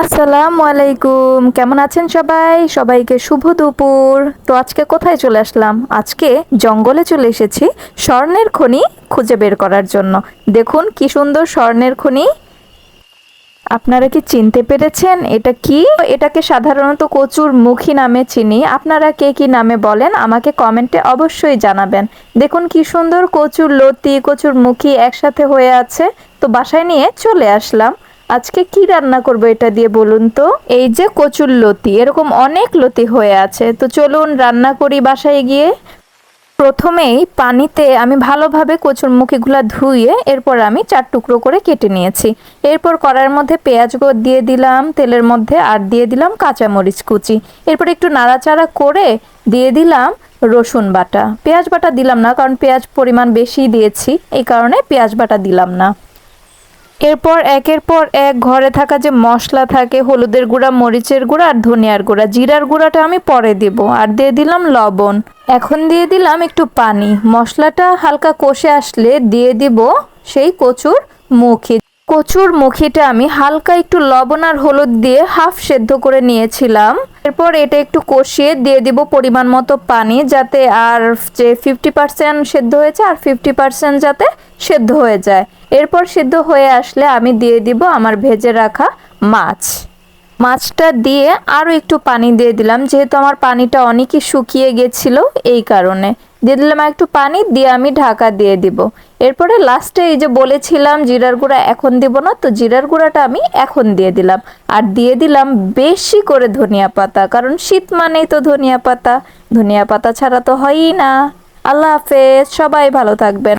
আসসালামু আলাইকুম, কেমন আছেন সবাই? সবাইকে শুভ দুপুর। তো আজকে কোথায় চলে আসলাম? আজকে জঙ্গলে চলে এসেছি স্বর্ণের খনি খুঁজে বের করার জন্য। দেখুন কি সুন্দর স্বর্ণের খনি। আপনারা কি চিনতে পেরেছেন এটা কি? এটাকে সাধারণত কচুর মুখী নামে চিনি। আপনারা কে কি নামে বলেন আমাকে কমেন্টে অবশ্যই জানাবেন। দেখুন কি সুন্দর কচুর লতি, কচুর মুখী একসাথে হয়ে আছে। তো বাসায় নিয়ে চলে আসলাম। আজকে কি রান্না করব এটা দিয়ে বলুন তো? এই যে কচুর লতি, এরকম অনেক লতি হয়ে আছে। তো চলুন রান্না করি বাসায় গিয়ে। প্রথমেই পানিতে আমি ভালোভাবে কচুরমুখীগুলো ধুয়ে এরপর আমি 4 টুকরো করে কেটে নিয়েছি। এরপর কড়াইয়ের মধ্যে পেঁয়াজ দিয়ে দিলাম তেলের মধ্যে, আর দিয়ে দিলাম কাঁচামরিচ কুচি। এরপর একটু নাড়াচাড়া করে দিয়ে দিলাম রসুন বাটা। পেঁয়াজ বাটা দিলাম না, কারণ পেঁয়াজ পরিমাণ বেশি দিয়েছি, এই কারণে পেঁয়াজ বাটা দিলাম না। এরপর একের পর এক ঘরে থাকা যে মশলা থাকে, হলুদের গুঁড়া, মরিচের গুঁড়া আর ধনিয়ার গুঁড়া, জিরার গুঁড়াটা আমি পরে দিব, আর দিয়ে দিলাম লবণ। এখন দিয়ে দিলাম একটু পানি। মশলাটা হালকা কষে আসলে দিয়ে দিব সেই কচুর মুখী। কচুর মুখিটা আমি হালকা একটু লবণ আর হলুদ দিয়ে হাফ সেদ্ধ করে নিয়েছিলাম। এরপর এটা একটু কষিয়ে দিয়ে দিব পরিমাণ মতো পানি, যাতে আর যে 50% সেদ্ধ হয়েছে আর 50% যাতে সেদ্ধ হয়ে যায়। এরপর সেদ্ধ হয়ে আসলে আমি দিয়ে দিব আমার ভেজে রাখা মাছ। মাছটা দিয়ে আরও একটু পানি দিয়ে দিলাম, যেহেতু আমার পানিটা অনেকই শুকিয়ে গেছিলো, এই কারণে দিয়ে দিলাম একটু পানি দিয়ে আমি ঢাকা দিয়ে দিব। এরপরে লাস্টে এই যে বলেছিলাম জিরার গুঁড়া এখন দিব না, তো জিরার গুঁড়াটা আমি এখন দিয়ে দিলাম। আর দিয়ে দিলাম বেশি করে ধনিয়া পাতা, কারণ শীত মানেই তো ধনিয়া পাতা, ধনিয়া পাতা ছাড়া তো হয়ই না। আল্লাহ হাফেজ, সবাই ভালো থাকবেন।